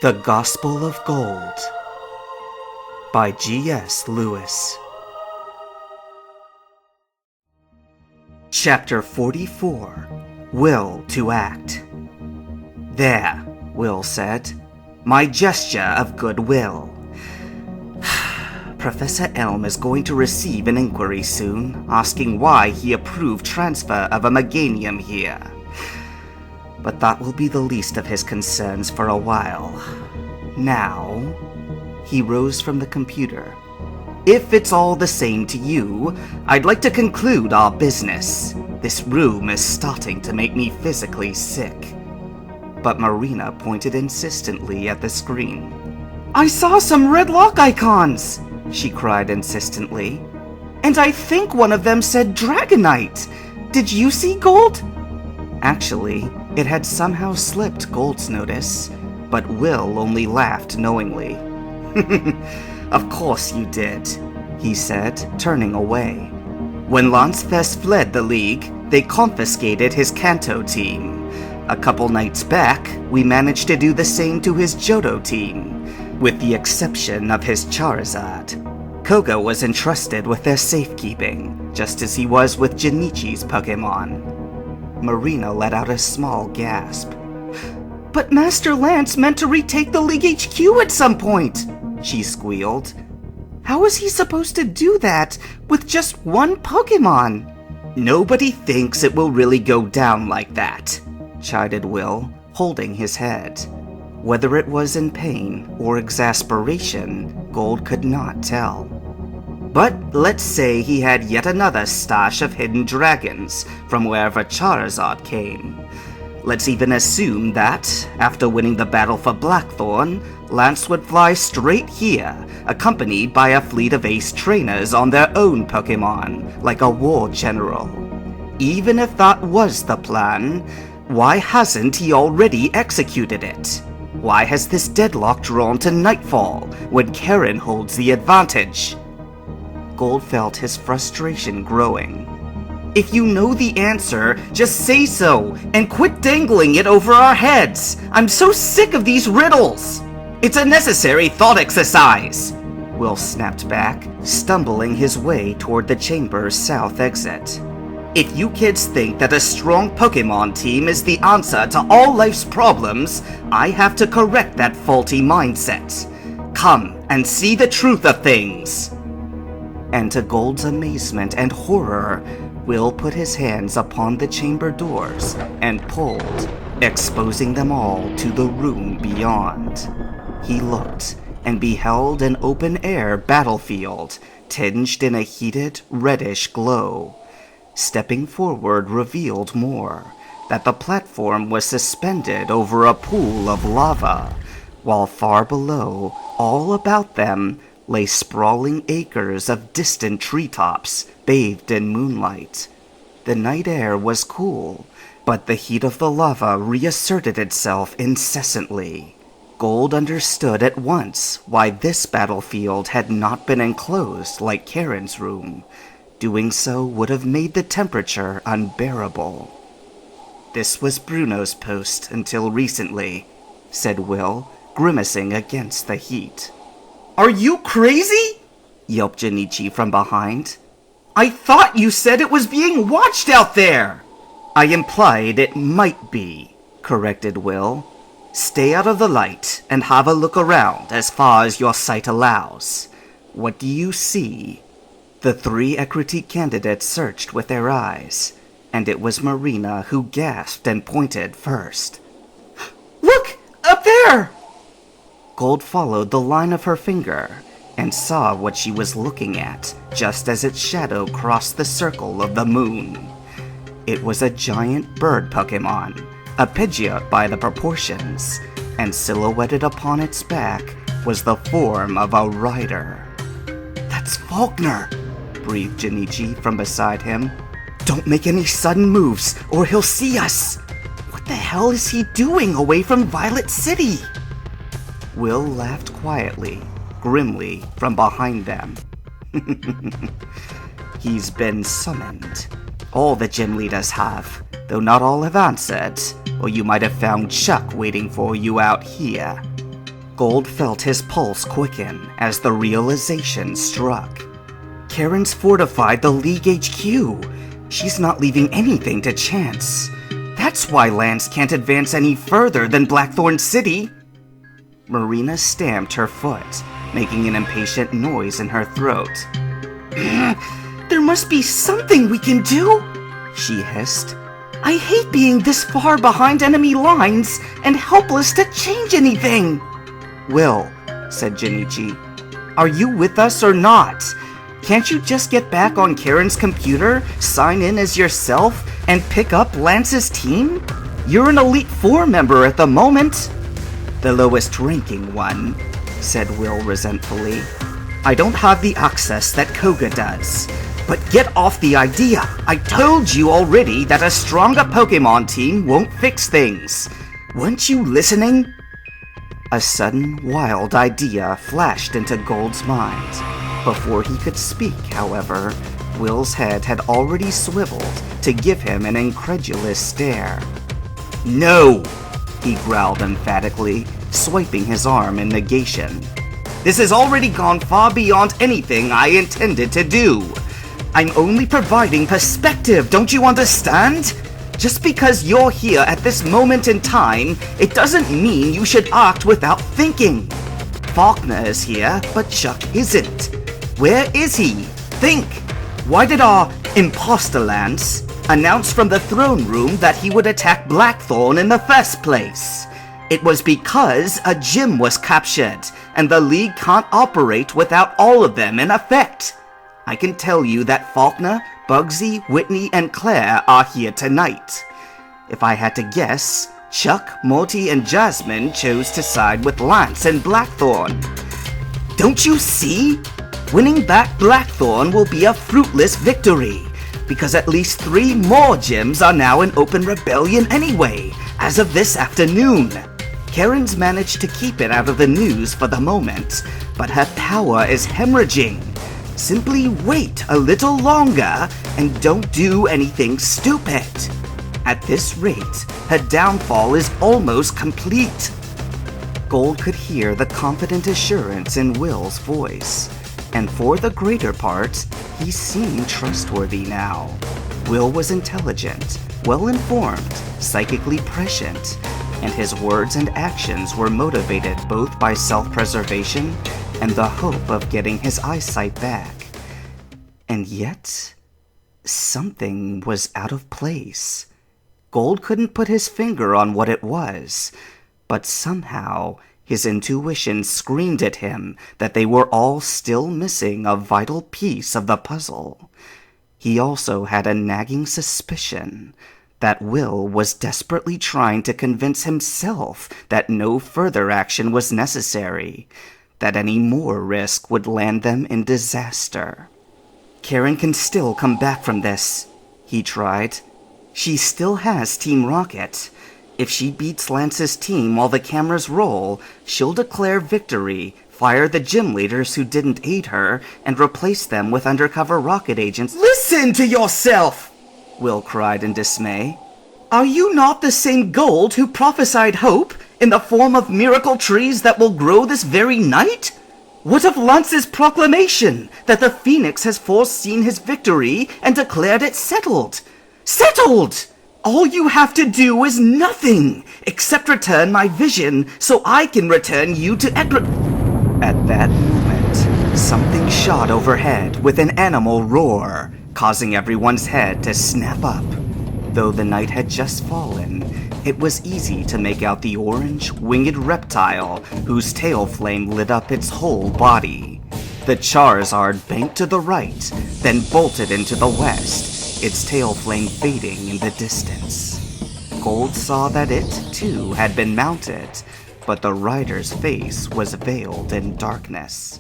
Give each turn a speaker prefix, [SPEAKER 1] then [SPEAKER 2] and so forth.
[SPEAKER 1] The Gospel of Gold by G.S. Lewis. Chapter 44. Will to Act. "There," Will said, "my gesture of goodwill. Professor Elm is going to receive an inquiry soon, asking why he approved transfer of a meganium here. But that will be the least of his concerns for a while. Now," he rose from the computer, "if it's all the same to you, I'd like to conclude our business. This room is starting to make me physically sick." But Marina pointed insistently at the screen. "I saw some red lock icons!" she cried insistently. "And I think one of them said Dragonite. Did you see Gold?" Actually, it had somehow slipped Gold's notice, but Will only laughed knowingly. "Of course you did," he said, turning away. "When Lancefest fled the League, they confiscated his Kanto team. A couple nights back, we managed to do the same to his Johto team, with the exception of his Charizard. Koga was entrusted with their safekeeping, just as he was with Jinichi's Pokemon." Marina let out a small gasp. "But Master Lance meant to retake the League HQ at some point," she squealed. "How is he supposed to do that with just one Pokemon?" "Nobody thinks it will really go down like that," chided Will, holding his head. Whether it was in pain or exasperation, Gold could not tell. "But let's say he had yet another stash of hidden dragons from wherever Charizard came. Let's even assume that, after winning the battle for Blackthorn, Lance would fly straight here, accompanied by a fleet of ace trainers on their own Pokemon, like a war general. Even if that was the plan, why hasn't he already executed it? Why has this deadlock drawn to nightfall, when Karen holds the advantage?" Gold felt his frustration growing. "If you know the answer, just say so, and quit dangling it over our heads. I'm so sick of these riddles." "It's a necessary thought exercise," Will snapped back, stumbling his way toward the chamber's south exit. "If you kids think that a strong Pokemon team is the answer to all life's problems, I have to correct that faulty mindset. Come and see the truth of things." And to Gold's amazement and horror, Will put his hands upon the chamber doors and pulled, exposing them all to the room beyond. He looked and beheld an open-air battlefield tinged in a heated, reddish glow. Stepping forward revealed more, that the platform was suspended over a pool of lava, while far below, all about them, lay sprawling acres of distant treetops, bathed in moonlight. The night air was cool, but the heat of the lava reasserted itself incessantly. Gold understood at once why this battlefield had not been enclosed like Karen's room. Doing so would have made the temperature unbearable. "This was Bruno's post until recently," said Will, grimacing against the heat. "Are you crazy?" yelped Jinichi from behind. "I thought you said it was being watched out there!" "I implied it might be," corrected Will. "Stay out of the light and have a look around as far as your sight allows. What do you see?" The three equity candidates searched with their eyes, and it was Marina who gasped and pointed first. "Look! Up there!" Gold followed the line of her finger and saw what she was looking at just as its shadow crossed the circle of the moon. It was a giant bird Pokemon, a Pidgeot by the proportions, and silhouetted upon its back was the form of a rider. "That's Faulkner," breathed Jinichi from beside him. "Don't make any sudden moves or he'll see us. What the hell is he doing away from Violet City?" Will laughed quietly, grimly, from behind them. "He's been summoned. All the gym leaders have, though not all have answered, or you might have found Chuck waiting for you out here." Gold felt his pulse quicken as the realization struck. Karen's fortified the League HQ. She's not leaving anything to chance. That's why Lance can't advance any further than Blackthorn City. Marina stamped her foot, making an impatient noise in her throat. There must be something we can do, she hissed. I hate being this far behind enemy lines and helpless to change anything. Will, said Jinichi, are you with us or not? Can't you just get back on Karen's computer, sign in as yourself, and pick up Lance's team? You're an Elite Four member at the moment. The lowest ranking one, said Will resentfully. I don't have the access that Koga does. But get off the idea. I told you already that a stronger Pokemon team won't fix things. Weren't you listening? A sudden, wild idea flashed into Gold's mind. Before he could speak, however, Will's head had already swiveled to give him an incredulous stare. No, he growled emphatically, swiping his arm in negation. This has already gone far beyond anything I intended to do. I'm only providing perspective, don't you understand? Just because you're here at this moment in time, it doesn't mean you should act without thinking. Faulkner is here, but Chuck isn't. Where is he? Think! Why did our imposter Lance announce from the throne room that he would attack Blackthorn in the first place? It was because a gym was captured, and the League can't operate without all of them in effect. I can tell you that Faulkner, Bugsy, Whitney, and Claire are here tonight. If I had to guess, Chuck, Morty, and Jasmine chose to side with Lance and Blackthorn. Don't you see? Winning back Blackthorn will be a fruitless victory, because at least 3 more gyms are now in open rebellion anyway, as of this afternoon. Karen's managed to keep it out of the news for the moment, but her power is hemorrhaging. Simply wait a little longer and don't do anything stupid. At this rate, her downfall is almost complete. Gold could hear the confident assurance in Will's voice, and for the greater part, he seemed trustworthy now. Will was intelligent, well-informed, psychically prescient, and his words and actions were motivated both by self-preservation and the hope of getting his eyesight back. And yet, something was out of place. Gold couldn't put his finger on what it was, but somehow his intuition screamed at him that they were all still missing a vital piece of the puzzle. He also had a nagging suspicion that Will was desperately trying to convince himself that no further action was necessary, that any more risk would land them in disaster. Karen can still come back from this, he tried. She still has Team Rocket. If she beats Lance's team while the cameras roll, she'll declare victory, fire the gym leaders who didn't aid her, and replace them with undercover rocket agents. Listen to yourself! Will cried in dismay. Are you not the same Gold who prophesied hope in the form of miracle trees that will grow this very night? What of Lance's proclamation that the Phoenix has foreseen his victory and declared it settled? Settled! All you have to do is nothing, except return my vision so I can return you to Edward. At that moment, something shot overhead with an animal roar, causing everyone's head to snap up. Though the night had just fallen, it was easy to make out the orange, winged reptile whose tail flame lit up its whole body. The Charizard banked to the right, then bolted into the west, its tail flame fading in the distance. Gold saw that it, too, had been mounted, but the rider's face was veiled in darkness.